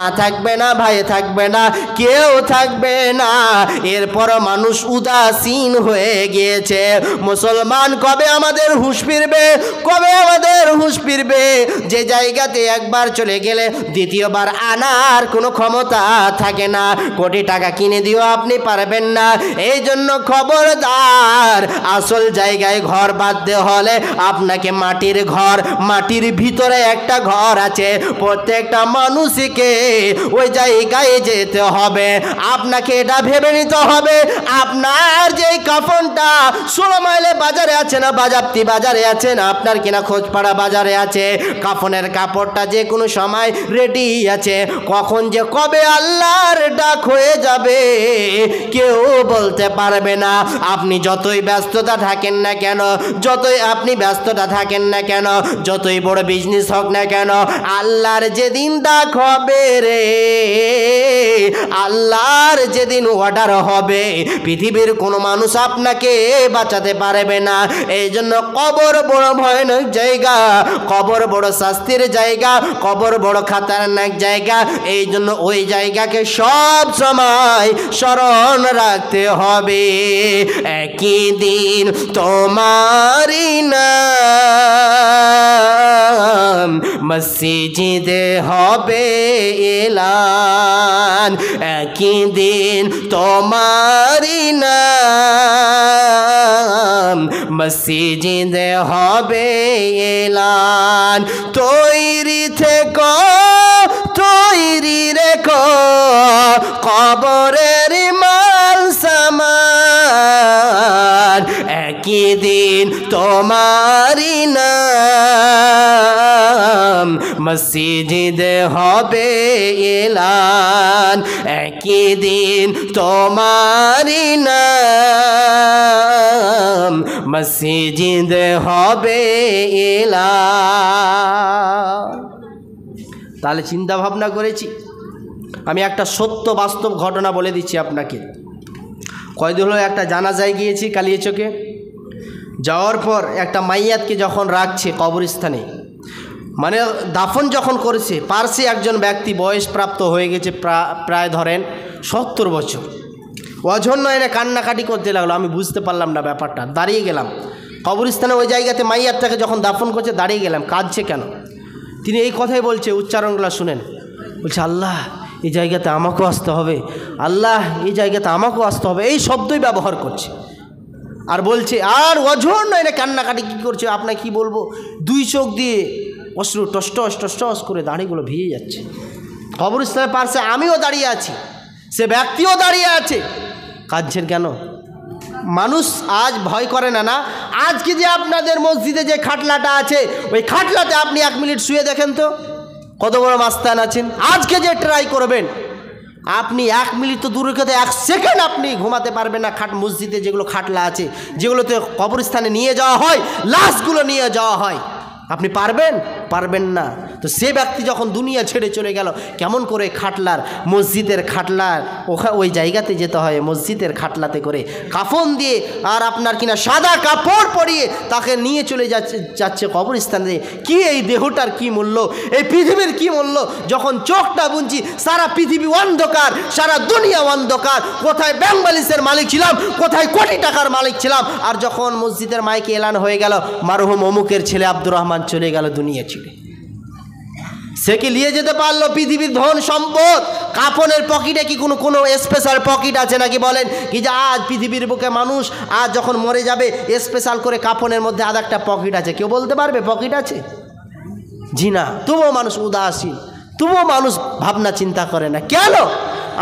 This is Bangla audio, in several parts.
মা থাকবে না, ভাই থাকবে না, কেউ থাকবে না। এরপর মানুষ উদাসীন হয়ে গিয়েছে। মুসলমান, কবে আমাদের হুঁশ ফিরবে? কবে আমাদের হুঁশ ফিরবে? যে জায়গাতে একবার চলে গেলে দ্বিতীয়বার আনার কোনো ক্ষমতা থাকে না। কোটি টাকা কিনে দিও আপনি পারবেন না। এই জন্য খবরদার, আসল জায়গায় ঘর বাঁধতে হলে আপনাকে মাটির ঘর, মাটির ভিতরে একটা ঘর আছে, প্রত্যেকটা মানুষকে ওই জায়গায় যেতে হবে। আপনাকে এটা ভেবে নিতে হবে, আপনার যে কাফনটা 16 মাইলে বাজারে আছে না, বাজাপ্তি বাজারে আছে না, আপনার কিনা খোঁজপাড়া বাজারে আছে, কাফনের কাপড়টা যে কোনো সময় রেডি আছে। কখন যে কবে আল্লাহর ডাক হয়ে যাবে কেউ বলতে পারবে না। আপনি যতই ব্যস্ততা থাকেন না কেন, যতই আপনি ব্যস্ততা থাকেন না কেন, যতই বড় বিজনেস হোক না কেন, আল্লাহর যেদিন ডাক হবে রে, আল্লাহর যেদিন অর্ডার হবে, পৃথিবীর কোনো মানুষ আপনাকে বাঁচাতে পারবে না। এই জন্য কবর বড় ভয়ানক জায়গা, কবর বড় শাস্তির জায়গা, কবর বড় খাতারনাক জায়গা। এই জন্য ওই জায়গাকে সব সময় স্মরণ রাখতে হবে। একই দিন তোমারি নাম মসজিদে হবে এলান। একই দিন তোমারি নাম মসজিদে হবে এলান। তৈরি থেকো, তৈরি রেখো কবরের মাল সামান। একই দিন তোমারি নাম মসজিদে হবে এলান। একই দিন তোমারি নাম মসজিদে হবে এলান। তাহলে চিন্তা ভাবনা করেছি। আমি একটা সত্য বাস্তব ঘটনা বলে দিচ্ছি আপনাকে। কয়দিন হলো একটা জানাজায় গিয়েছি কালিয়াচকে। যাওয়ার পর একটা মাইয়াতকে যখন রাখছে কবরস্থানে, মানে দাফন যখন করেছে, পার্শ্বে একজন ব্যক্তি বয়সপ্রাপ্ত হয়ে গেছে, প্রায় ধরেন 70 বছর। অজন্য এনে কান্নাকাটি করতে লাগলো। আমি বুঝতে পারলাম না ব্যাপারটা, দাঁড়িয়ে গেলাম কবরস্থানে। ওই জায়গাতে মাইয়াতটাকে যখন দাফন করছে দাঁড়িয়ে গেলাম, কাঁদছে কেন? তিনি এই কথাই বলছে, উচ্চারণগুলো শুনেন। বলছে, আল্লাহ এই জায়গাতে আমাকেও আসতে হবে, আল্লাহ এই জায়গাতে আমাকেও আসতে হবে, এই শব্দই ব্যবহার করছে। আর বলছে, আর অঝোর নয় না, কান্নাকাটি কী করছে আপনাকে কি বলবো, 2 চোখ দিয়ে অশ্রু টস টস করে দাঁড়িয়েগুলো ভিজে যাচ্ছে। কবরস্থানের পাশে আমিও দাঁড়িয়ে আছি, সে ব্যক্তিও দাঁড়িয়ে আছে। কাঁদছেন কেন? মানুষ আজ ভয় করে না। না, আজকে যে আপনাদের মসজিদে যে খাটলাটা আছে, ওই খাটলাতে আপনি 1 মিনিট শুয়ে দেখেন তো কত বড় মাস্তান আছেন। আজকে যে ট্রাই করবেন, আপনি 1 মিনিট তো দূরের কথা 1 সেকেন্ড আপনি ঘুমাতে পারবেন না। মসজিদে যেগুলো খাটলা আছে, যেগুলোতে কবরস্থানে নিয়ে যাওয়া হয়, লাশগুলো নিয়ে যাওয়া হয়, আপনি পারবেন? পারবেন না। তো সে ব্যক্তি যখন দুনিয়া ছেড়ে চলে গেল, কেমন করে খাটলার, মসজিদের খাটলার ওই জায়গাতে যেতে হয়, মসজিদের খাটলাতে করে কাফন দিয়ে আর আপনার কিনা সাদা কাপড় পরিয়ে তাকে নিয়ে চলে যাচ্ছে কবরস্থানে। কি এই দেহটার কি মূল্য, এই পৃথিবীর কি মূল্য? যখন চোখটা বুনছি সারা পৃথিবী অন্ধকার, সারা দুনিয়া অন্ধকার। কোথায় ব্যাংক ব্যালেন্সের মালিক ছিলাম, কোথায় কোটি টাকার মালিক ছিলাম। আর যখন মসজিদের মাইকে এলান হয়ে গেল, মারহুম অমুকের ছেলে আব্দুর রহমান চলে গেল দুনিয়া ছেড়ে, সে কি নিয়ে যেতে পারলো পৃথিবীর ধন সম্পদ? কাফনের পকেটে কি কোনো স্পেশাল পকেট আছে নাকি? বলেন কি যে আজ পৃথিবীর বুকে মানুষ আজ যখন মরে যাবে স্পেশাল করে কাফনের মধ্যে আধ একটা পকেট আছে? কেউ বলতে পারবে পকেট আছে? জি না। তবুও মানুষ উদাসীন, তবুও মানুষ ভাবনা চিন্তা করে না। কেন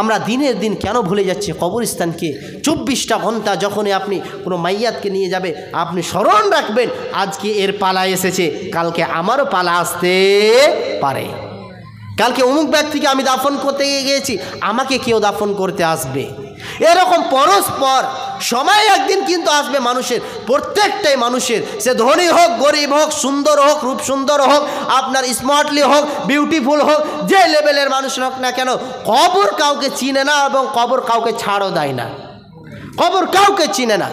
আমরা দিনের দিন কেন ভুলে যাচ্ছি কবরস্থানকে? 24টা ঘন্টা যখনই আপনি কোনো মাইয়াতকে নিয়ে যাবে, আপনি স্মরণ রাখবেন আজকে এর পালা এসেছে, কালকে আমারও পালা আসতে পারে। কালকে অমুক ব্যক্তিকে আমি দাফন করতে গিয়েছি, আমাকে কেউ দাফন করতে আসবে। এরকম পরস্পর সময় একদিন কিন্তু আসবে মানুষের, প্রত্যেকটাই মানুষের, সে ধনী হোক, গরিব হোক, সুন্দর হোক, রূপ সুন্দর হোক, আপনার স্মার্টলি হোক, বিউটিফুল হোক, যে লেভেলের মানুষ হোক না কেন, কবর কাউকে চিনে না এবং কবর কাউকে ছাড়ও দেয় না। কবর কাউকে চিনে না।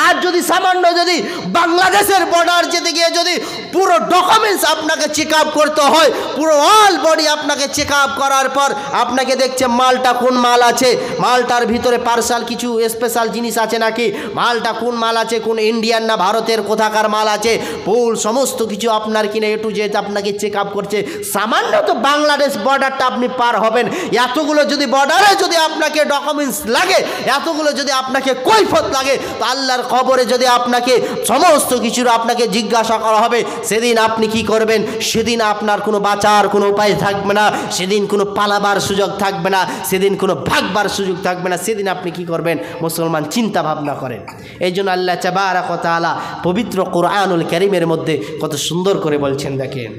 আর যদি সামান্য যদি বাংলাদেশের বর্ডার যেতে গিয়ে যদি পুরো ডকুমেন্টস আপনাকে চেক আপ করতে হয়, পুরো অল বডি আপনাকে চেক আপ করার পর আপনাকে দেখছে মালটা কোন মাল আছে, মালটার ভিতরে পার্সাল কিছু স্পেশাল জিনিস আছে নাকি, মালটা কোন মাল আছে, কোন ইন্ডিয়ান না ভারতের কোথাকার মাল আছে, ফুল সমস্ত কিছু আপনার কিনে একটু যেতে আপনাকে চেক আপ করছে। সামান্য তো বাংলাদেশ বর্ডারটা আপনি পার হবেন, এতগুলো যদি বর্ডারে যদি আপনাকে ডকুমেন্টস লাগে, এতগুলো যদি আপনাকে কৈফত লাগে, তো আল্লাহর কবরে যদি আপনাকে সমস্ত কিছুর আপনাকে জিজ্ঞাসা করা হবে, সেদিন আপনি কি করবেন? সেদিন আপনার কোনো বাঁচার কোনো উপায় থাকবে না, সেদিন কোনো পালাবার সুযোগ থাকবে না, সেদিন কোনো ভাগবার সুযোগ থাকবে না। সেদিন আপনি কি করবেন? মুসলমান চিন্তা ভাবনা করেন। এই জন্য আল্লাহ তাবারাক ওয়া তাআলা পবিত্র কোরআনুল কারীমের মধ্যে কত সুন্দর করে বলছেন, দেখেন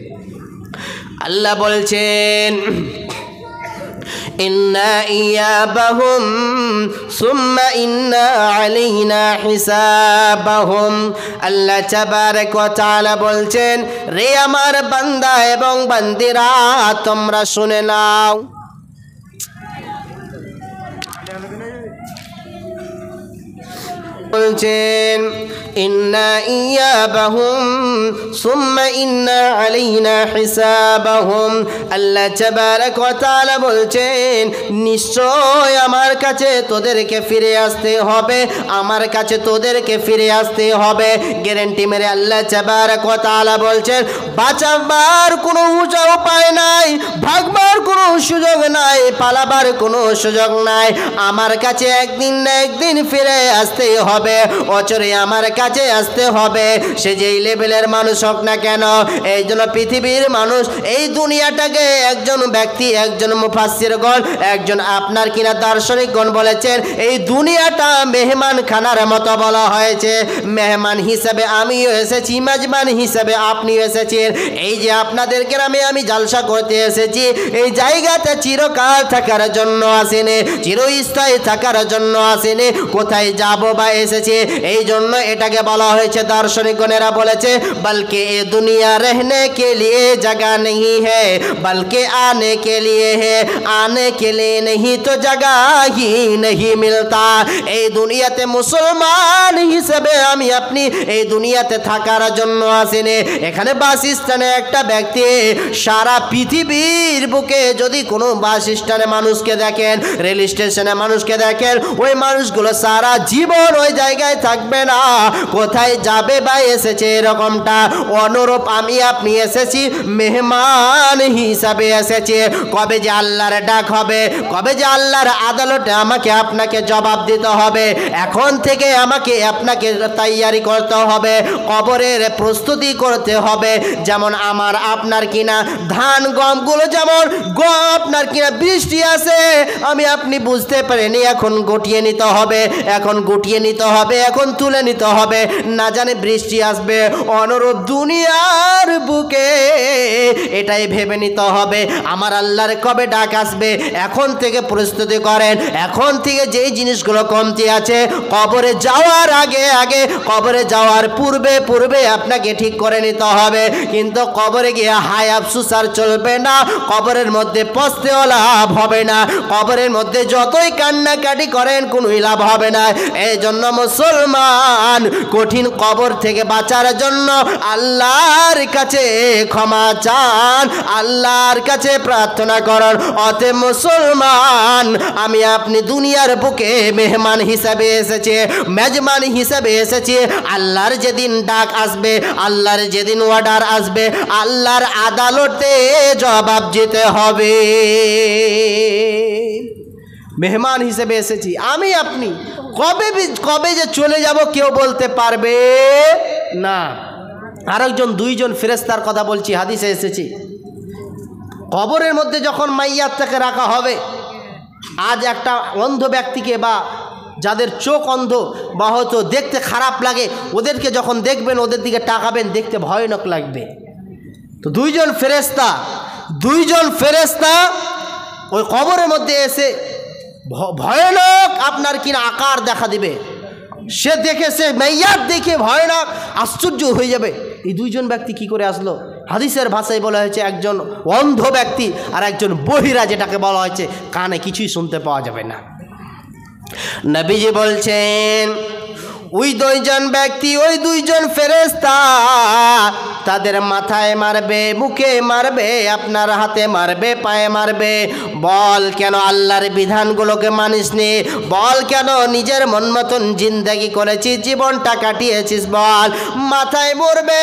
আল্লাহ বলছেন ইন্না ইয়াবাহুম সুম্মা ইন্না আলাইনা হিসাবাহুম। আল্লাহ তাবারাক ওয়া তাআলা বলছেন, রে আমার বান্দা এবং বান্দিরা তোমরা শুনে নাও, বলছেন ইন্না ইয়াবাহুম সুম্মা ইন্না আলাইনা হিসাবাহুম। আল্লাহ তাবারাক ওয়া তাআলা বলছেন, নিশ্চয় আমার কাছে তোদেরকে ফিরে আসতে হবে, আমার কাছে তোদেরকে ফিরে আসতে হবে। গ্যারান্টি মেরে আল্লাহ তাবারাক ওয়া তাআলা বলছেন, বাঁচাবার কোনো উপায় নাই, ভাগবার কোনো সুযোগ নাই, পালাবার কোনো সুযোগ নাই, আমার কাছে একদিন না একদিন ফিরে আসতে হবে, অচরে আমার কাছে আসতে হবে। সে যেই লেভেলের মানুষ হোক না কেন, এই জন্য পৃথিবীর মানুষ এই দুনিয়াটাকে একজন ব্যক্তি, একজন মুফাসসিরগণ, একজন আপনার কিনা দার্শনিকগণ বলেছেন, এই দুনিয়াটা মেহমান খানার মতো বলা হয়েছে। মেহমান হিসাবে আমিও এসেছি, মেজবান হিসাবে আপনিও এসেছেন। এই যে আপনাদের গ্রামে আমি জালসা করতে এসেছি, এই জায়গাতে চিরকাল থাকার জন্য আসেনি, চিরস্থায়ী থাকার জন্য আসেনি, কোথায় যাব বা এসেছে, এই জন্য এটাকে বলা হয়েছে, দার্শনিকগণেরা বলেছে, বলকে এ দুনিয়া रहने के लिए जगह नहीं है, बल्कि आने के लिए है, आने के लिए नहीं तो जगह ही नहीं मिलता। এই দুনিয়াতে মুসলমান হিসেবে আমি আপনি এই দুনিয়াতে থাকার জন্য আসিনি। এখানে বাসস্থানে একটা ব্যক্তি সারা পৃথিবীর বুকে যদি কোনো বাসস্থানে মানুষকে দেখেন, রেল স্টেশনে মানুষকে দেখেন, ওই মানুষগুলো সারা জীবন ওই জায়গায় থাকবে না, কোথায় যাবে বা এসেছে এরকমটা। অনুরূপ আমি আপনি এসেছি মেহমান হিসাবে এসেছি। কবে যে আল্লাহর ডাক হবে, কবে যে আল্লাহর আদালতে আমাকে আপনাকে জবাব দিতে হবে, এখন থেকে আমাকে আপনাকে তৈয়ারি করতে হবে, কবরের প্রস্তুতি করতে হবে। যেমন আমার আপনার কিনা ধান গমগুলো যেমন আপনার কিনা বৃষ্টি আসে, আমি আপনি বুঝতে পারিনি, এখন গটিয়ে নিতে হবে, এখন গুটিয়ে নিতে হবে, এখন তুলে নিতে হবে, না জানে বৃষ্টি আসবে। অনুরূপ দুনিয়ার বুকে এটাই ভেবে নিতে হবে, আমার আল্লাহর কবে ডাক আসবে, এখন থেকে প্রস্তুতি করেন। এখন থেকে যেই জিনিসগুলো কমতি আছে, কবরে যাওয়ার আগে আগে, কবরে যাওয়ার পূর্বে পূর্বে আপনাকে ঠিক করে নিতে হবে। কিন্তু কবরে গিয়ে হাই আফসুস আর চলবে না, কবরের মধ্যে পস্তেও লাভ হবে না, কবরের মধ্যে যতই কান্নাকাটি করেন কোনোই লাভ হবে না। এই জন্য মুসলমান কঠিন কবর থেকে বাঁচার জন্য আল্লাহর কাছে ক্ষমা চান, আল্লাহর কাছে প্রার্থনা করেন। অতএব মুসলমান, আমি আপনি দুনিয়ার বুকে মেহমান হিসাবে এসেছে, মেজবান হিসাবে এসেছে। আল্লাহর যেদিন ডাক আসবে, আল্লাহর যেদিন অর্ডার আসবে, আল্লাহর আদালতে জবাব দিতে হবে। মেহমান হিসেবে এসেছি আমি আপনি, কবে যে চলে যাব কেউ বলতে পারবে না। আরেকজন দুইজন ফেরেশতার কথা বলছি, হাদিসে এসেছি, কবরের মধ্যে যখন মাইয়াতটাকে রাখা হবে, আজ একটা অন্ধ ব্যক্তিকে বা যাদের চোখ অন্ধ বা হয়তো দেখতে খারাপ লাগে, ওদেরকে যখন দেখবেন, ওদের দিকে তাকাবেন, দেখতে ভয়ানক লাগবে। তো দুইজন ফেরেশতা ওই কবরের মধ্যে এসে ভয়ানক আপনার কিনা আকার দেখা দিবে। সে দেখে, সে মাইয়াত দেখে ভয়ানক আশ্চর্য হয়ে যাবে, এই দুইজন ব্যক্তি কি করে আসলো? হাদিসের ভাষায় বলা হয়েছে একজন অন্ধ ব্যক্তি আর একজন বহিরা, যেটাকে বলা হয়েছে কানে কিছুই শুনতে পাওয়া যাবে না। নবীজি বলছেন, ওই দুইজন ব্যক্তি, ওই দুইজন ফেরেশতা তাদের মাথায় মারবে, মুখে মারবে, আপনার হাতে মারবে, পায়ে মারবে। বল কেন আল্লাহর বিধানগুলোকে মানিসনি? বল কেন নিজের মন মতন জিন্দেগি করেছিস, জীবনটা কাটিয়েছিস? বল। মাথায় মারবে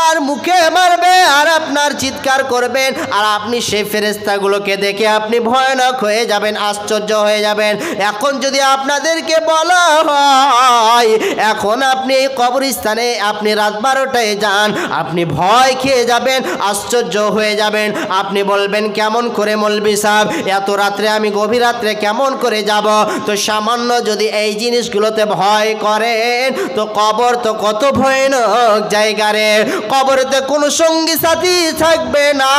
আর মুখে মারবে আর আপনার চিৎকার করবেন, আর আপনি সেই ফেরেশতাগুলোকে দেখে আপনি ভয়ানক হয়ে যাবেন, আশ্চর্য হয়ে যাবেন। এখন যদি আপনাদেরকে বলা হয় এখন আপনি এই কবরস্থানে আপনি রাত 12টায় যান, আপনি ভয় খেয়ে যাবেন, আশ্চর্য হয়ে যাবেন। আপনি বলবেন কেমন করে মৌলভী সাহেব, এত রাত্রে আমি গভীর রাত্রে কেমন করে যাব? তো সামান্য যদি এই জিনিসগুলোতে ভয় করেন তো কবর তো কত ভয়ানক জায়গা রে। কবরেতে কোনো সঙ্গী সাথী থাকবে না,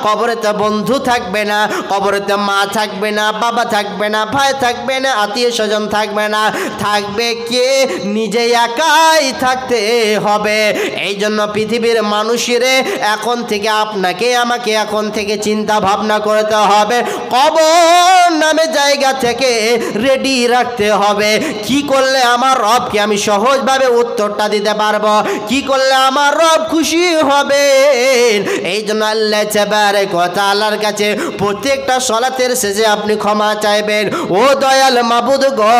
কবরেতে বন্ধু থাকবে না, কবরেতে মা থাকবে না, বাবা থাকবে না, ভাই থাকবে না, আত্মীয় স্বজন থাকবে না, থাকবে কে? নিজে একাই থাকতে হবে। এই জন্য পৃথিবীর মানুষেরে এখন থেকে আপনাকে আমাকে এখন থেকে চিন্তা ভাবনা করতে হবে, কবর নামে জায়গা থেকে রেডি রাখতে হবে। কি করলে আমার রবকে আমি সহজভাবে উত্তরটা দিতে পারবো, কি করলে আমার রব খুশি হবে। এই জন্য আল্লাহ তাবারক ওয়া তাআলার কাছে প্রত্যেকটা সালাতের শেষে আপনি ক্ষমা চাইবেন। ও দয়াল মাবুদ গো,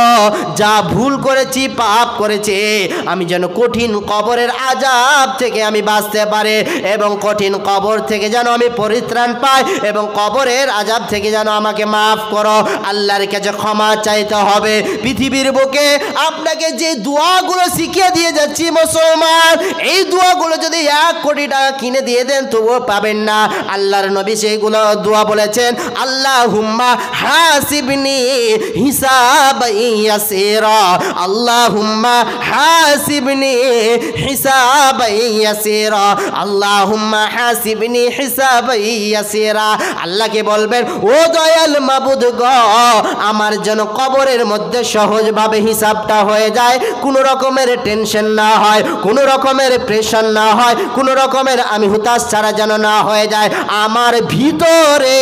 যা ভুল করেছি, পাপ করেছি, আমি যেন কঠিন কবরের আযাব থেকে আমি বাঁচতে পারি এবং কঠিন কবর থেকে যেন আমি পরিত্রাণ পাই এবং কবরের আযাব থেকে যেন আমাকে মাফ করো। আল্লাহর কাছে ক্ষমা চাইতে হবে। পৃথিবীর বুকে আপনাকে যে দোয়াগুলো শিখিয়ে দিয়ে যাচ্ছি মুসলমান, এই দোয়াগুলো যদি 1 কোটি টাকা কিনে দিয়ে দেন তবুও পাবেন না। আল্লাহর নবী সেইগুলো দোয়া বলেছেন, আল্লাহুম্মা হাসিবনি হিসাবান ইয়াসিরা, আল্লাহুম্মা হাসিবনি হিসাবান ইয়াসিরা, আল্লাহুম্মা হাসিবনি হিসাবান ইয়াসিরা। আল্লাহকে বলবেন, ও দয়াল মাবুদ গো, আমার যেন কবরের মধ্যে সহজভাবে হিসাবটা হয়ে যায়, কোনো রকমের টেনশন না হয়, কোনো রকমের প্রেশার না হয়, কোনো রকমের আমি হুতাশ ছাড়া যেন না হয়ে যায়। আমার ভিতরে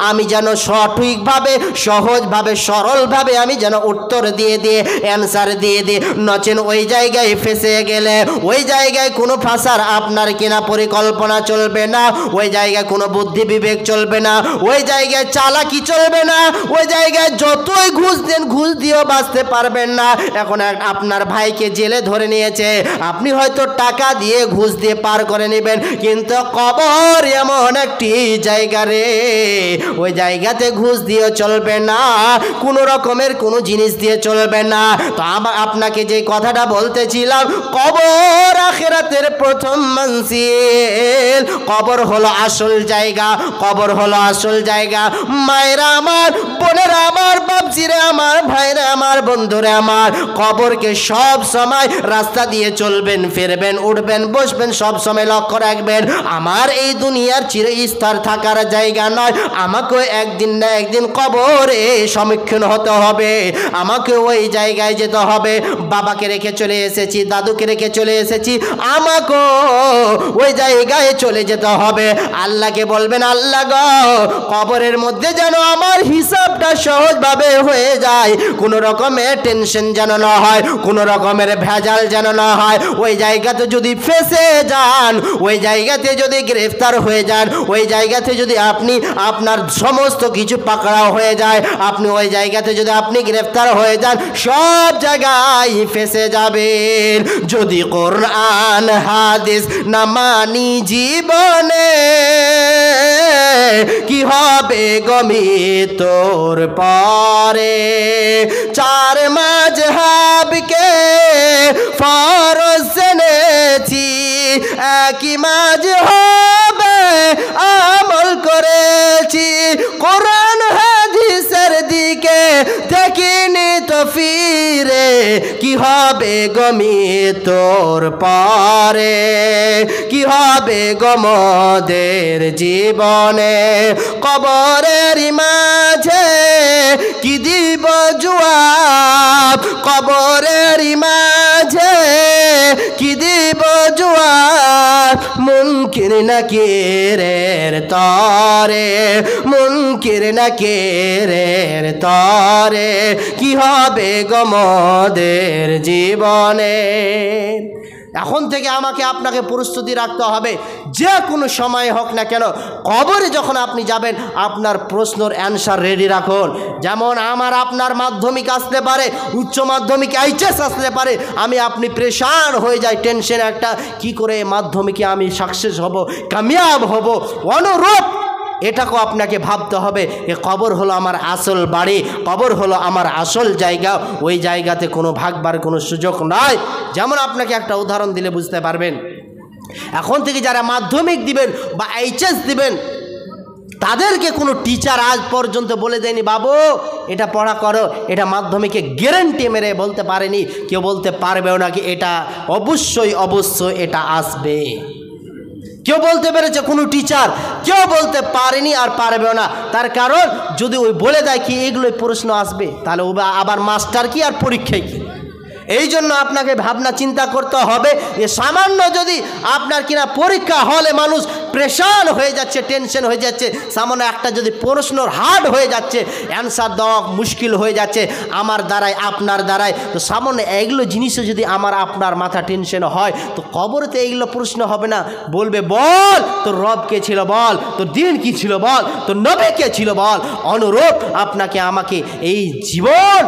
আমি যেন সঠিকভাবে, সহজভাবে, সরলভাবে আমি যেন উত্তর দিয়ে দিয়ে অ্যান্সার দিয়ে দিই। নচেন ওই জায়গায় ফেসে গেলে ওই জায়গায় কোনো ফাঁসার আপনার কিনা পরিকল্পনা চলবে না, ওই জায়গায় কোনো বুদ্ধি বিবেক চলবে না, ওই জায়গায় চালাকি চলবে না, ওই জায়গায় যতই ঘুষ দেন ঘুষ দিয়েও বাঁচতে পারবেন না। এখন আপনার ভাইকে জেলে ধরে নিয়েছে, আপনি হয়তো টাকা দিয়ে ঘুষ দিয়ে পার করে নেবেন, কিন্তু কবর এমন একটি জায়গা রে, ওই জায়গাতে ঘুষ দিয়ে চলবে না, কোনো রকমের কোনো জিনিস দিয়ে চলবে না। তো আপনাকে যে কথাটা বলতেছিলাম, কবর আখিরাতের প্রথম মঞ্জিল, কবর হলো আসল জায়গা, কবর হলো আসল জায়গা। মায়েরা আমার, বোনেরা আমার, বাপজিরা আমার, ভাইরা আমার, বন্ধুরা আমার, কবরকে সব সময় রাস্তা দিয়ে চলবেন, ফিরবেন, উঠবেন, বসবেন, সব সময় লক্ষ্য রাখবেন। আমার এই দুনিয়ার চিরস্থায়ী থাকার জায়গা নয়, আমাকে একদিন না একদিন কবরে সম্মুখীন হতে হবে, আমাকে ওই জায়গায় যেতে হবে। বাবাকে রেখে চলে এসেছি, দাদুকে রেখে চলে এসেছি, আমাকে ওই জায়গায় চলে যেতে হবে। আল্লাহকে বলবেন, আল্লাহ গো, কবরের মধ্যে যেন আমার হিসাবটা সহজভাবে হয়ে যায়, কোনো রকমের টেনশন যেন না হয়, কোনো রকমের ভেজাল যেন না হয়। ওই জায়গাতে যদি ফেসে যান, ওই জায়গাতে যদি গ্রেফতার হয়ে যান, ওই জায়গাতে যদি আপনি আপনার সমস্ত কিছু পাকড়াও হয়ে যায়, আপনি ওই জায়গাতে যদি আপনি গ্রেফতার হয়ে যান, সব জায়গায় ফেসে যাবেন। যদি কোরআন হাদিস না মানি জীবনে, কি হবে গমি তোর পরে। 4 মাযহাবকে ফরজ জেনেছি, একই মাযহাবে আমল করেছি, কোরআন হাদিসের দিকে দেখিনি তো ফিরে, কি হবে গমি তোর পরে, কি হবে গমদের জীবনে। কবরের মাঝে কি দিব জবাব, কবরের মাঝে কি দিব জবাব, মুনকির মুনকির নাকিরের তরে, মুনকির নাকিরের তরে কি হবে গো মোদের জীবনে। এখন থেকে আমাকে আপনাকে প্রস্তুতি রাখতে হবে, যে কোনো সময় হোক না কেন কবরে যখন আপনি যাবেন আপনার প্রশ্নের অ্যান্সার রেডি রাখুন। যেমন আমার আপনার মাধ্যমিক আসতে পারে, উচ্চ মাধ্যমিক এইচএস আসতে পারে, আমি আপনি প্রেশান হয়ে যায়, টেনশন একটা, কি করে মাধ্যমিকে আমি সাকসেস হব, কামিয়াব হব। অনুরূপ এটাকেও আপনাকে ভাবতে হবে, এ কবর হলো আমার আসল বাড়ি, কবর হলো আমার আসল জায়গা, ওই জায়গাতে কোনো ভাগবার কোনো সুযোগ নয়। যেমন আপনাকে একটা উদাহরণ দিলে বুঝতে পারবেন, এখন থেকে যারা মাধ্যমিক দিবেন বা এইচএস দিবেন তাদেরকে কোনো টিচার আজ পর্যন্ত বলে দেয়নি বাবু এটা পড়া করো, এটা মাধ্যমিকে গ্যারান্টি মেরে বলতে পারেনি, কেউ বলতে পারবেও নাকি এটা অবশ্যই অবশ্যই এটা আসবে। কেউ বলতে পেরেছে কোনো টিচার, কেউ বলতে পারেনি আর পারবেও না। তার কারণ যদি ওই বলে দেয় কি এগুলোই প্রশ্ন আসবে, তাহলে ও আবার মাস্টার কি আর পরীক্ষায় কি। এই জন্য আপনাকে ভাবনা চিন্তা করতে হবে, যে সামান্য যদি আপনার কিনা পরীক্ষা হলে মানুষ প্রেশান হয়ে যাচ্ছে, টেনশন হয়ে যাচ্ছে, সামান্য একটা যদি প্রশ্নর হার্ড হয়ে যাচ্ছে, অ্যান্সার দেওয়া মুশকিল হয়ে যাচ্ছে আমার দ্বারাই আপনার দ্বারাই, তো সামান্য এগুলো জিনিসও যদি আমার আপনার মাথা টেনশন হয়, তো কবরেতে এইগুলো প্রশ্ন হবে না। বলবে বল তোর রব কে ছিল, বল তোর দিন কি ছিল, বল তোর নবী কে ছিল, বল। অনুরূপ আপনাকে আমাকে এই জীবন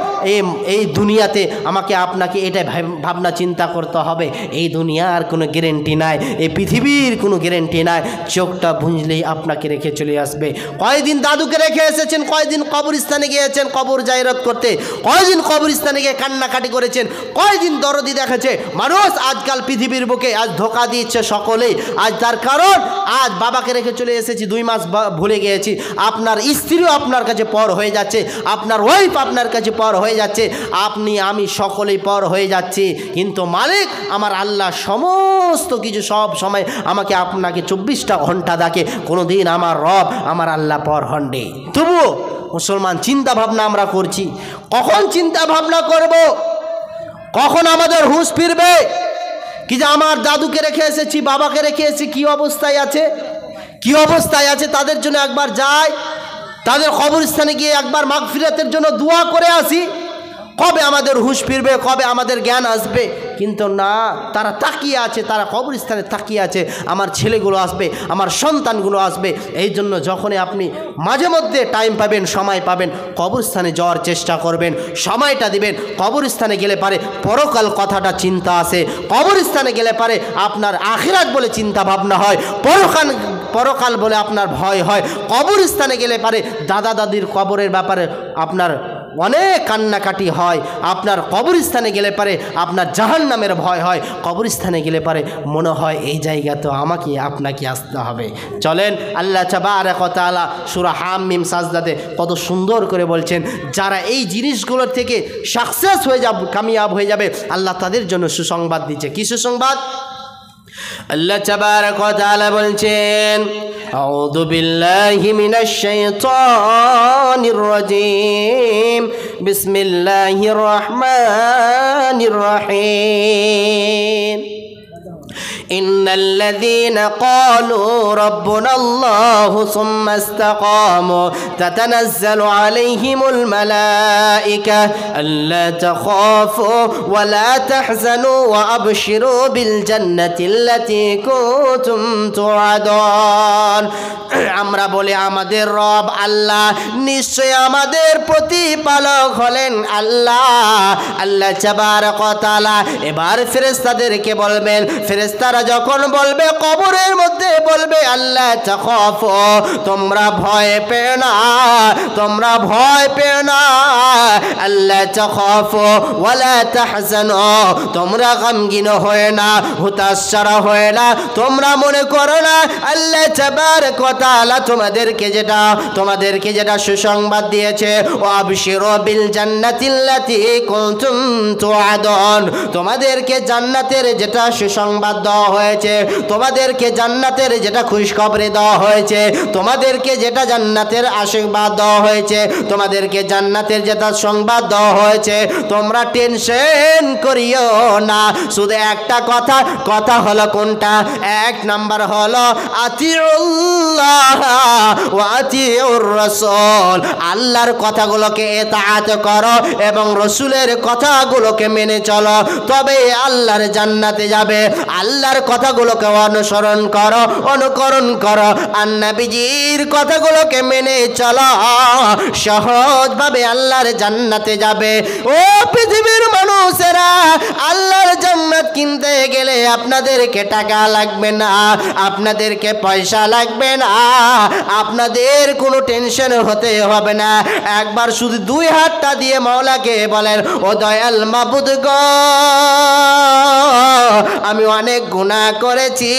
এই দুনিয়াতে আমাকে আপনাকে এটাই ভাবনা চিন্তা করতে হবে, এই দুনিয়ার কোনো গ্যারেন্টি নাই, এই পৃথিবীর কোনো গ্যারেন্টি নাই। চোখটা বুঝলেই আপনাকে রেখে চলে আসবে। কয়দিন দাদুকে রেখে এসেছেন, কয়দিন কবরস্থানে গিয়েছেন কবর জায়রাত করতে, কয়দিন কবরস্থানে গিয়ে কান্নাকাটি করেছেন, কয়দিন দরদি দেখেছে মানুষ। আজকাল পৃথিবীর বুকে আজ ধোকা দিচ্ছে সকলেই। আজ তার কারণ আজ বাবাকে রেখে চলে এসেছি, 2 মাস ভুলে গিয়েছি, আপনার স্ত্রীও আপনার কাছে পর হয়ে যাচ্ছে, আপনার ওয়াইফ আপনার কাছে পর হয়ে যাচ্ছে, আপনি আমি সকলেই পর হয়ে যাচ্ছি। কিন্তু মালিক আমার আল্লাহ সমস্ত কিছু সব সময় আমাকে আপনাকে 24টা ঘন্টা ডাকে, কোনো দিন আমার রব আমার আল্লাহ পর হন্ডে। তবুও মুসলমান চিন্তা ভাবনা আমরা করছি, কখন চিন্তা ভাবনা করব, কখন আমাদের হুঁশ ফিরবে কি যে আমার দাদুকে রেখে এসেছি, বাবাকে রেখে এসেছি, কী অবস্থায় আছে, কী অবস্থায় আছে, তাদের জন্য একবার যাই, তাদের কবরস্থানে গিয়ে একবার মাগফিরাতের জন্য দোয়া করে আসি। কবে আমাদের হুঁশ ফিরবে, কবে আমাদের জ্ঞান আসবে? কিন্তু না, তারা তাকিয়ে আছে, তারা কবরস্থানে তাকিয়ে আছে, আমার ছেলেগুলো আসবে, আমার সন্তানগুলো আসবে। এই জন্য যখনই আপনি মাঝে মধ্যে টাইম পাবেন, সময় পাবেন, কবরস্থানে যাওয়ার চেষ্টা করবেন, সময়টা দিবেন। কবরস্থানে গেলে পারে পরকাল কথাটা চিন্তা আসে, কবরস্থানে গেলে পারে আপনার আখিরাত বলে চিন্তা ভাবনা হয়, পরকাল বলে আপনার ভয় হয়। কবরস্থানে গেলে পারে দাদা দাদির কবরের ব্যাপারে আপনার অনেক কান্নাকাটি হয়। আপনার কবরস্থানে গেলে পারে আপনার জাহান্নামের ভয় হয়। কবরস্থানে গেলে পারে মনে হয় এই জায়গা তো আমাকে আপনাকে আসতে হবে। চলেন আল্লাহ তাবারক ওয়া তাআলা সূরা হামিম সাজদাতে কত সুন্দর করে বলছেন, যারা এই জিনিসগুলোর থেকে সাকসেস হয়ে যাবে, কামিয়াব হয়ে যাবে, আল্লাহ তাদের জন্য সুসংবাদ দিচ্ছে। কি সুসংবাদ? আল্লাহ তাবারক ওয়া তাআলা বলছেন, আউযু বিল্লাহি মিনাশ শাইতানির রাজীম, বিসমিল্লাহির রহমানির রহিম। إن الذين قالوا ربنا الله ثم استقاموا تتنزل عليهم الملائكة ألا تخافوا ولا تحزنوا وأبشروا بالجنة التي كنتم توعدون। আমরা বলি আমাদের রব আল্লাহ, নিশ্চয় আমাদের প্রতিপালক হলেন আল্লাহ। আল্লাহ তাবারক ওয়া তাআলা এবার ফেরেশতাদেরকে বলবেন, ফেরেশতারা যখন বলবে, কবরের মধ্যে বলবে, আল্লাহ তাখাফু, তোমরা ভয় পেও না, তোমরা ভয় পেও না। আল্লাহ তাখাফু ওয়ালা তাহজানু, তোমরা গমগীন হয় না, হতাশারা হয় না, তোমরা মনে করো না। আল্লাহ তাবারক ওয়া তাআলা তোমাদেরকে যেটা সুসংবাদ দিয়েছে, ওয়াবশিরু বিল জান্নাতিল্লাতী কুনতুম তুআদুন, তোমাদেরকে জান্নাতের যেটা সুসংবাদ দেওয়া হয়েছে, তোমাদেরকে জান্নাতের যেটা খুশখবরি দেওয়া হয়েছে, তোমাদেরকে যেটা জান্নাতের আশীর্বাদ দেওয়া হয়েছে, তোমাদেরকে জান্নাতের যেটা সংবাদ দেওয়া হয়েছে, তোমরা টেনশন করিও না। শুধু একটা কথা হলো কোনটা? এক নাম্বার হলো আতিউল্লাহ ওয়া আতিউর রাসূল, আল্লাহর কথাগুলোকে ইতাআত করো এবং রাসূলের কথাগুলোকে মেনে চলো, তবে আল্লাহর জান্নাতে যাবে। আল্লাহর কথাগুলোকে অনুকরণ করো, আর নবীজির কথাগুলোকে মেনে চলো, সহজভাবে আল্লাহর জান্নাতে যাবে। ও পৃথিবীর মানুষেরা, আল্লাহর জান্নাত কিনতে গেলে আপনাদেরকে টাকা লাগবে না, আপনাদেরকে পয়সা লাগবে না, আপনাদের কোনো টেনশন হতে হবে না। একবার শুধু দুই হাতটা দিয়ে মাওলাকে বলেন, ও দয়াল মাবুদ গো, আমি অনেক গুনাহ করেছি,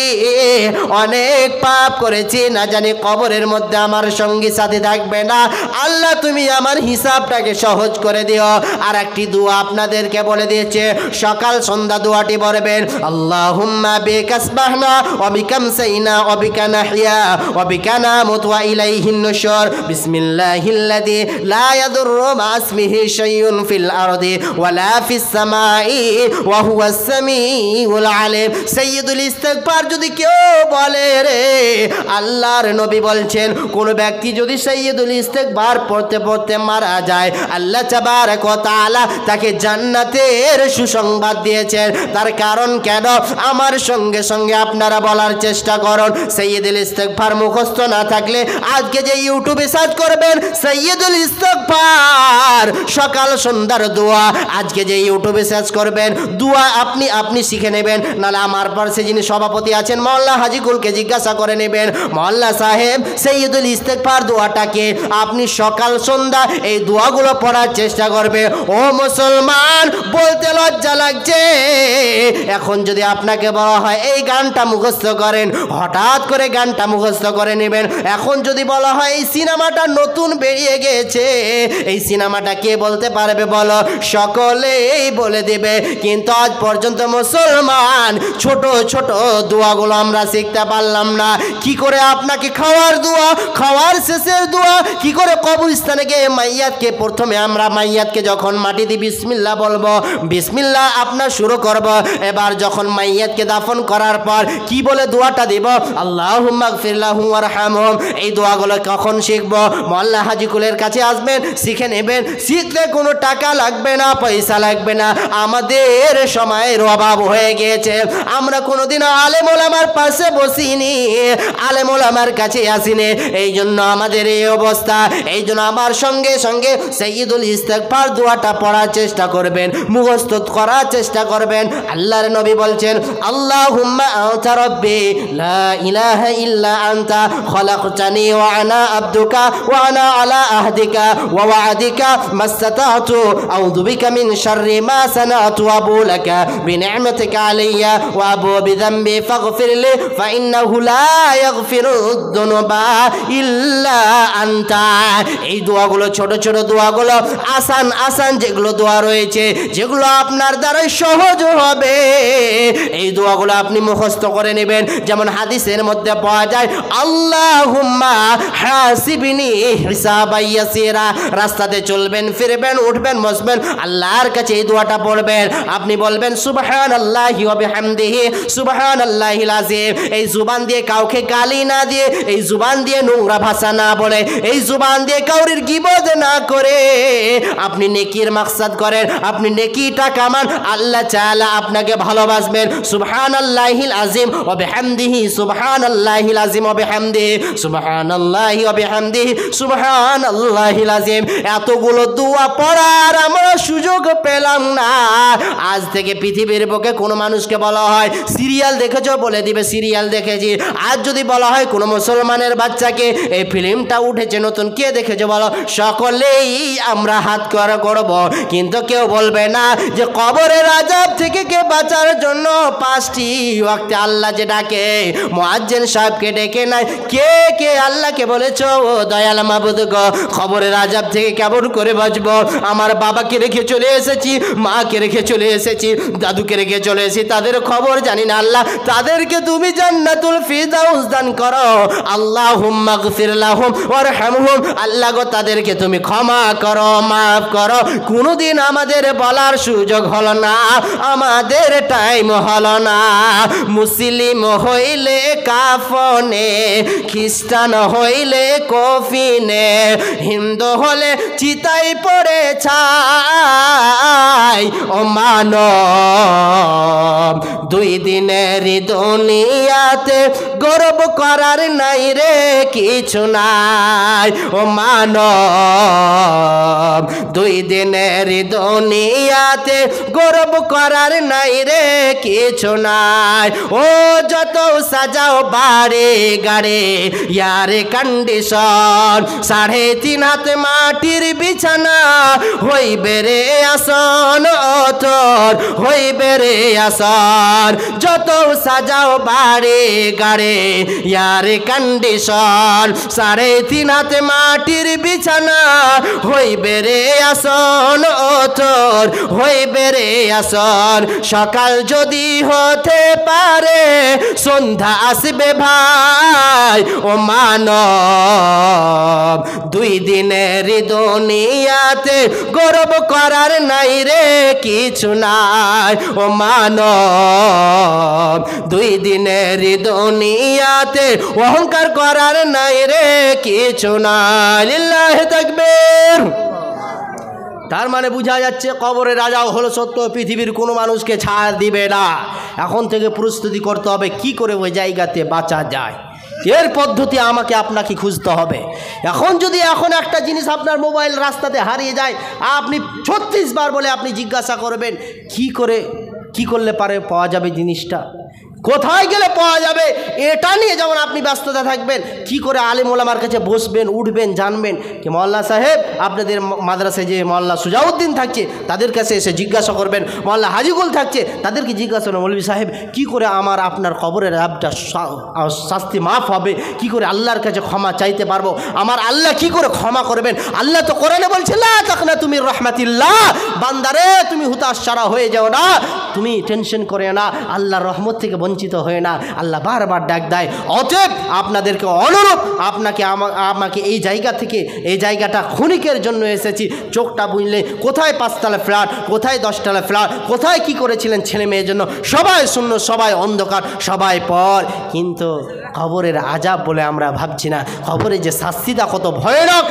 অনেক পাপ করেছি, না জানি কবরের মধ্যে আমার সঙ্গী সাথী থাকবে না। আল্লাহ তুমি আমার হিসাবটাকে সহজ করে দিও। আর একটি দোয়া আপনাদেরকে বলে দিয়েছে, সকাল সন্ধ্যা দোয়াটি পড়বেন, আল্লাহুম্মা বিকা আসবাহনা ওয়া বিকা আমসাইনা ওয়া বিকা নাহইয়া ওয়া বিকা নামুতু ওয়া ইলাইহিন নুশুর, বিসমিল্লাহিল্লাযী লা ইয়াদুররু মা ইসমিহি শাইউন ফিল আরদি ওয়া লা ফিস সামাই ওয়া হুয়াস সামিউল আলিম। সাইয়্যিদুল ইস্তিগফার যদি কেউ বলে রে, আল্লাহর নবী বলছেন, কোন ব্যক্তি যদি সাইয়্যিদুল ইস্তিগফার পড়তে পড়তে মারা যায়, আল্লাহ তাবারক ওয়া তাআলা তাকে জান্নাতের সুসংবাদ দিয়েছেন। তার কারণ কেন? আমার সঙ্গে সঙ্গে আপনারা বলার চেষ্টা করুন, সাইয়্যিদুল ইস্তিগফার মুখস্থ না থাকলে আজকে যে ইউটিউবে সার্চ করবেন সাইয়্যিদুল ইস্তিগফার সকাল সন্ধ্যার দোয়া, আজকে যে ইউটিউবে সার্চ করবেন দোয়া আপনি শিখে নেবেন। নাহলে আমার পাশে যিনি সভাপতি আছেন মোল্লা হাজিকুলকে জিজ্ঞাসা করে নেবেন, মোল্লা সাহেব সাইয়্যিদুল ইস্তিগফার দোয়াটাকে আপনি সকাল সন্ধ্যা এই দোয়াগুলো পড়ার চেষ্টা করবে। ও মুসলমান, বলতে লজ্জা লাগছে, এখন যদি আপনাকে বলা হয় এই গানটা মুখস্থ করেন, হঠাৎ করে গানটা মুখস্থ করে নেবেন। এখন যদি বলা হয় এই সিনেমাটা নতুন বেরিয়ে গেছে, এই সিনেমাটা কে বলতে পারবে বলো? সকলেই বলে দেবে। কিন্তু আজ পর্যন্ত মুসলমান ছোট ছোট দোয়াগুলো আমরা শিখতে পারলাম না। কি করে আপনাকে খাওয়ার দোয়া, খাওয়ার শেষের দোয়া, কি করে কবরস্থানে গিয়ে মাইয়াতকে, প্রথমে আমরা মাইয়াতকে যখন মাটি দিয়ে বিসমিল্লাহ বলবো, বিসমিল্লাহ আপনার শুরু করব। এবার যখন মাইয়াতকে দাফন করার পর কি বলে দোয়াটা দিব, আল্লাহুম্মা গফির লাহু ওয়ারহামহুম, এই দোয়াগুলো কখন শিখবো? মোল্লা হাজিকুলের কাছে আসবেন, শিখে নেবেন। শিখলে কোনো টাকা লাগবে না, পয়সা লাগবে না। আমাদের সময়ের অভাব হয়ে গিয়েছে, আমরা কোনোদিনও আলেম ওলামার পাশে বসিনি, আলেম ওলামার কাছে আসিনি, এই জন্য আমাদের এই অবস্থা। এই জন্য আমার সঙ্গে সঙ্গে সাইয়্যিদুল ইস্তিগফার দোয়াটা পড়ার চেষ্টা করবেন, মুখস্থ করার চেষ্টা করবেন। আল্লাহর নবী বলছেন, আল্লাহুম্মা আনতা রাব্বি লা ইলাহা ইল্লা আনতা খলাকতানি ওয়া আনা আবদুকা ওয়া আনা আলা আহদিকা ওয়া ওয়া'দিকা মাসতাতু আউযু বিকা মিন শাররি মা সানাতু ওয়া আবু লাকা বিনি'মাতিকা আলাইয়া ওয়া আবু বিযামবি ফাগফিরলি ফাইন্নাহু লা ইয়াগফিরুদ যুনুবা ইল্লা আনতা। এই দোয়াগুলো, ছোট ছোট দোয়াগুলো, আসান আসান যেগুলো দোয়া রয়েছে, যেগুলো আপনার দ্বারাই সহজ হবে, এই দোয়াগুলো আপনি মুখস্থ করে নেবেন। যেমন হাদিসের মধ্যে পাওয়া যায়, আল্লাহুম্মা হাসিবনি হিসাবান ইয়াসিরা, রাস্তাতে চলবেন, ফিরবেন, উঠবেন, বসবেন, আল্লাহর কাছে এই দোয়াটা পড়বেন। আপনি বলবেন সুবহানাল্লাহি ওয়া বিহামদিহি সুবহানাল্লাহিল আযীম। এই জুবান দিয়ে কাউকে গালি না দিয়ে, এই জুবান দিয়ে নোংরা ভাষা না বলে, এই জুবান দিয়ে কাউরির গীবত না করে আপনি নেকির মাকসাদ করেন, আপনি নেকিটা কামান, আল্লাহ তাআলা আপনাকে ভালোবাসবেন। সুবহানাল্লাহিল আযীম ওয়া বিহামদিহি সুবহানাল্লাহিল আযীম ওয়া বিহামদিহি সুবহানাল্লাহি ওয়া বিহামদিহি সুবহানাল্লাহিল আযীম। এতগুলো দোয়া পড়ার আমরা সুযোগ পেলাম না। আজ থেকে পৃথিবীর বুকে কোনো মানুষকে বলা হয় সিরিয়াল দেখেছো, বলে দিবে সিরিয়াল দেখেছি। আজ যদি বলা হয় কোনো মুসলমানের বাচ্চাকে এই ফিল্মটা উঠেছে নতুন, কে দেখেছো বলো? সকলেই আমরা হাত করে করব, কিন্তু কেউ বলবে না না যে কবরের আযাব থেকে কে বাঁচার জন্য 5টি ওয়াক্তে আল্লাহ যে ডাকে, মুয়াজ্জিন সাহেবকে ডেকে নাই, কে কে আল্লাহকে বলেছো ও দয়াল মাবুদ গো কবরের আযাব থেকে কেমন করে বাঁচবো? আমার বাবাকে রেখে চলে এসেছি, মাকে রেখে চলে এসেছি, দাদুকে রেখে চলে এসেছি, তাদের খবর জানি না আল্লাহ, তাদেরকে তুমি জান্নাতুল ফিরদাউস দান করো। আল্লাহুম্মা গফির লাহুম ওয়ারহামহুম, আল্লাহ গো তাদেরকে তুমি ক্ষমা করো, মাফ করো। কোনোদিন আমাদের বলার সুযোগ হলো না, আমাদের টাইম হলো না। মুসলিম হইলে কাফনে, খ্রিস্টান হইলে কফিনে, হিন্দু হলে চিতাই পড়ে ছাই। ও মানব, 2 দিনের দুনিয়াতে গর্ব করার নাই রে কিছু নাই। ও মানব, 2 দিনের দুনিয়াতে গর্ব করার নাই রে কিছু নাই। ও যত সাজাও বাড়ি গাড়ি ইয়ারে কন্ডিশন, 3.5 হাত মাটির বিছানা হইবে রে আসন, ও তোর হইবে রে আসন। যত সাজাও বাড়ি গাড়ি ইয়ারে কন্ডিশন, 3.5 হাত মাটির বিছানা হইবে রে আসন, ও তোর হইবে রে আসন। সকাল যদি হতে পারে সন্ধ্যা আসবে ভাই। ও মানব, 2 দিনের দুনিয়াতে গর্ব করার নাই রে কিছু নাই। ও মানব, 2 দিনের দুনিয়াতে অহংকার করার নাই রে কিছু নাই। লিল্লাহি তাকবীর। তার মানে বোঝা যাচ্ছে কবরের রাজাও হলো সত্য, পৃথিবীর কোনো মানুষকে ছাড় দিবে না। এখন থেকে প্রস্তুতি করতে হবে কি করে ওই জায়গাতে বাঁচা যায়, এর পদ্ধতি আমাকে আপনাকে খুঁজতে হবে। এখন যদি একটা জিনিস আপনার মোবাইল রাস্তাতে হারিয়ে যায়, আপনি 36 বার বলে আপনি জিজ্ঞাসা করবেন কি করলে পারে পাওয়া যাবে জিনিসটা, কোথায় গেলে পাওয়া যাবে, এটা নিয়ে যেমন আপনি ব্যস্ততা থাকবেন, কি করে আলেম ওলামার কাছে বসবেন, উঠবেন, জানবেন। কি মওলানা সাহেব আপনাদের মাদ্রাসায় যে মওলানা সুজাউদ্দিন থাকছে তাদের কাছে এসে জিজ্ঞাসা করবেন, মওলানা হাজিগুল থাকছে তাদেরকে জিজ্ঞাসা করবেন, মৌলভী সাহেব কি করে আপনার কবরের আযাবটা শাস্তি মাফ হবে, কি করে আল্লাহর কাছে ক্ষমা চাইতে পারবো, আমার আল্লাহ কি করে ক্ষমা করবেন। আল্লাহ তো কোরআনে বলছে লা তাকনাতু মির রাহমাতিল্লাহ, বান্দারে তুমি হুতাশ ছাড়া হয়ে যাও না, তুমি টেনশন করে না, আল্লাহর রহমত থেকে বঞ্চিত হয়ে না। আল্লাহ বারবার ডাক দেয়। অতএব আপনাদেরকে অনুরোধ, আমাকে এই জায়গা থেকে, এই জায়গাটা ক্ষণিকের জন্য এসেছি, চোখটা বুঝলে কোথায় 5 তলা ফ্ল্যাট, কোথায় 10 তলা ফ্ল্যাট, কোথায় কি করেছিলেন ছেলে মেয়ের জন্য, সবাই শূন্য, সবাই অন্ধকার, সবাই পর। কিন্তু কবরের আযাব বলে আমরা ভাবছি না, কবরের যে শাস্তিটা কত ভয়ানক।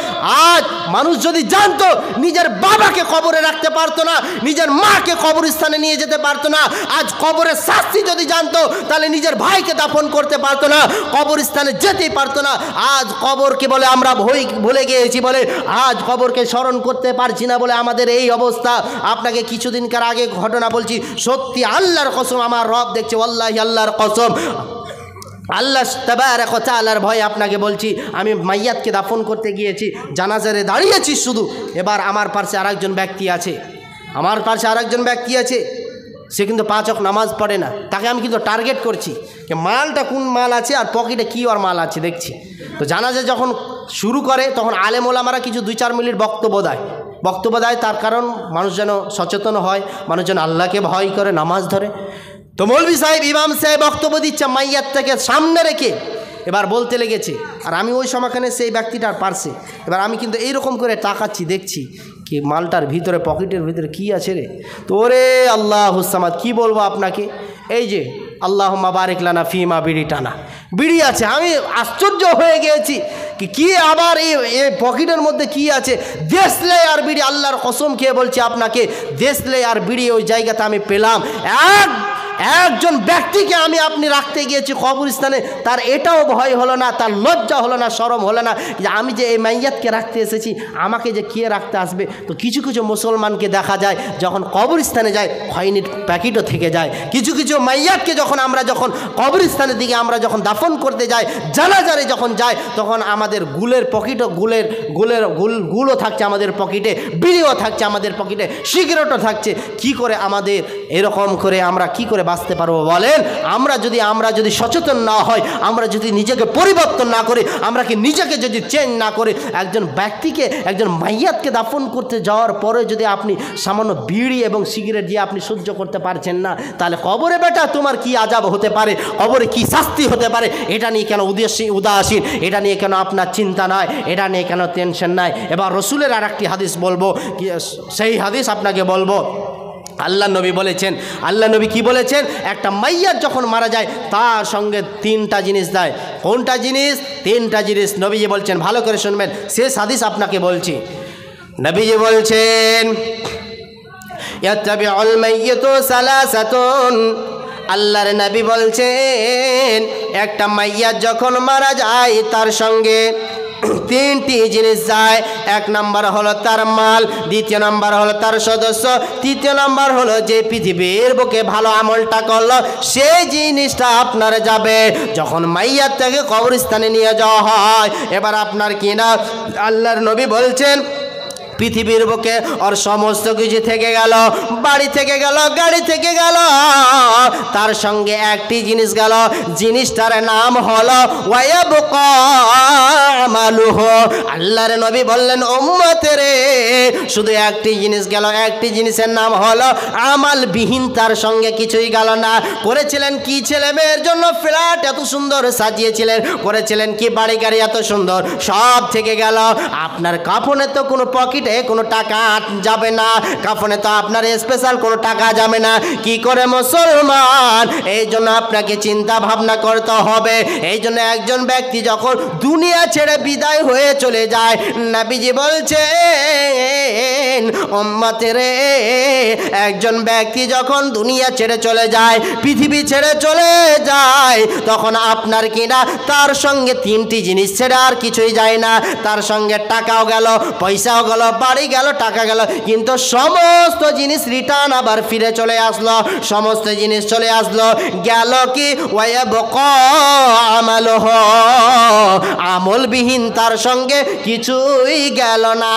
আজ মানুষ যদি জানতো, নিজের বাবাকে কবরে রাখতে পারতো না, নিজের মাকে কবরস্থানে নিয়ে যেতে পারতো না। আজ কবরের শাস্তি যদি জানতো, তাহলে নিজের ভাইকে দাফন করতে পারতো না, কবরস্থানে যেতেই পারতো না। আজ কবরকে বলে আমরা ভুলে গিয়েছি বলে, আজ কবরকে স্মরণ করতে পারছি না বলে আমাদের এই অবস্থা। আপনাকে কিছুদিনকার আগে ঘটনা বলছি, সত্যি আল্লাহর কসম, আমার রব দেখছে, ওয়াল্লাহি আল্লাহর কসম, আল্লাহ তাবারাক ওয়া তাআলার ভয়ে আপনাকে বলছি, আমি মাইয়াতকে দাফন করতে গিয়েছি, জানাজারে দাঁড়িয়েছি শুধু। এবার আমার পাশে আরেকজন ব্যক্তি আছে, সে কিন্তু 5 ওয়াক্ত নামাজ পড়ে না। তাকে আমি কিন্তু টার্গেট করছি যে মালটা কোন মাল আছে আর পকেটে কী আর মাল আছে দেখছি। তো জানাজা যখন শুরু করে তখন আলেম ওলামারা কিছু 2-4 মিনিট বক্তব্য দেয়, তার কারণ মানুষ যেন সচেতন হয়, মানুষ যেন আল্লাহকে ভয় করে, নামাজ ধরে। তো মৌলভী সাহেব, ইমাম সাহেব বক্তব্য দিচ্ছে মাইয়াতটাকে সামনে রেখে, এবার বলতে লেগেছে। আর আমি ওই সময়খানে সেই ব্যক্তিটার পার্শ্বে, এবার আমি কিন্তু এইরকম করে তাকাচ্ছি, দেখছি কি মালটার ভিতরে, পকেটের ভিতরে কি আছে রে। তো ওরে আল্লাহুস সামাদ, কি বলবো আপনাকে, এই যে আল্লাহুম্মা বারিক লানা ফিমা বিড়ি আছে। আমি আশ্চর্য হয়ে গিয়েছি কি আবার এই পকেটের মধ্যে কি আছে, দেশলে আর বিড়ি, আল্লাহর কসম খেয়ে বলছি আপনাকে, দেশলে আর বিড়ি ওই জায়গাতে আমি পেলাম। একজন ব্যক্তিকে আমি আপনি রাখতে গিয়েছি কবরস্থানে, তার এটাও ভয় হলো না, তার লজ্জা হলো না, শরম হলো না যে আমি যে এই মাইয়াতকে রাখতে এসেছি, আমাকে যে কে রাখতে আসবে। তো কিছু কিছু মুসলমানকে দেখা যায় যখন কবরস্থানে যায় খৈনির প্যাকেটও থেকে যায়। কিছু কিছু মাইয়াতকে যখন কবরস্থানের দিকে আমরা যখন দাফন করতে যাই, জানাজারে যখন যাই, তখন আমাদের গুলের পকেটও গুলও থাকছে আমাদের পকেটে, বিড়িও থাকছে আমাদের পকেটে, সিগারেটও থাকছে। কি করে আমাদের এরকম করে আমরা কি করে বাঁচতে পারবো বলেন? আমরা যদি সচেতন না হয়, আমরা যদি নিজেকে পরিবর্তন না করি, আমরা কি নিজেকে যদি চেঞ্জ না করি, একজন ব্যক্তিকে, একজন মাইয়াতকে দাফন করতে যাওয়ার পরে যদি আপনি সামান্য বিড়ি এবং সিগারেট দিয়ে আপনি সহ্য করতে পারছেন না, তাহলে কবরে বেটা তোমার কি আযাব হতে পারে, কবরে কি শাস্তি হতে পারে, এটা নিয়ে কেন উদাসীন, এটা নিয়ে কেন আপনার চিন্তা নয়, এটা নিয়ে কেন টেনশন নাই। এবার রসুলের আর একটি হাদিস বলবো, সেই হাদিস আপনাকে বলবো। আল্লাহ নবী বলেছেন, আল্লাহ নবী কি বলেছেন? একটা মাইয়াত যখন মারা যায় তার সঙ্গে তিনটা জিনিস দেয়। কোনটা জিনিস? তিনটা জিনিস নবীজি বলছেন, ভালো করে শুনবেন, শেষ হাদিস আপনাকে বলছি। নবীজি বলছেন, ইয়াত্তাবিউল মাইয়িতু সালাসাতুন, আল্লাহর নবী বলছেন একটা মাইয়াত যখন মারা যায় তার সঙ্গে তিনটি জিনিস যায়। এক নাম্বার হলো তার মাল, দ্বিতীয় নাম্বার হলো তার সদস্য, তৃতীয় নাম্বার হলো যে পৃথিবীর বুকে ভালো আমলটা করলো সেই জিনিসটা আপনার যাবে। যখন মাইয়াতটাকে কবরস্থানে নিয়ে যাওয়া হয়, এবার আপনার কিনা আল্লাহর নবী বলছেন পৃথিবীর বুকে ওর সমস্ত কিছু থেকে গেল, বাড়ি থেকে গেল, গাড়ি থেকে গেল, তার সঙ্গে একটি জিনিস গেল, জিনিসটার নাম হলো ওয়ায়াবকা আমালুহু। আল্লাহর নবী বললেন, উম্মতেরে শুধু একটি জিনিস গেল, একটি জিনিসের নাম হলো আমালবিহীন, তার সঙ্গে কিছুই গেল না। করেছিলেন কি ছেলে মেয়ের জন্য ফ্ল্যাট এত সুন্দর সাজিয়েছিলেন, করেছিলেন কি বাড়ি গাড়ি এত সুন্দর, সব থেকে গেল। আপনার কাফনে তো কোনো পকেটে কোনো টাকা যাবে না, কাফনে তো আপনার স্পেশাল কোনো টাকা যাবে না। কি করে মুসলমান? এই জন্য আপনাকে চিন্তা ভাবনা করতে হবে। এই জন্য একজন ব্যক্তি যখন দুনিয়া ছেড়ে বিদায় হয়ে চলে যায়, নবীজি বলছেন উম্মতেরে একজন ব্যক্তি যখন দুনিয়া ছেড়ে চলে যায়, পৃথিবী ছেড়ে চলে যায়, তখন আপনার কিনা তার সঙ্গে তিনটি জিনিস ছেড়ে আর কিছুই যায় না। তার সঙ্গে টাকাও গেল, পয়সাও গেল, বাড়ি গেল, টাকা গেল, কিন্তু সমস্ত জিনিস রিটার্ন আবার ফিরে চলে আসলো, সমস্ত জিনিস চলে আসলো। গেল কি? ওয়ায়াবকা আমালুহু, আমলবিহীন তার সঙ্গে কিছুই গেল না।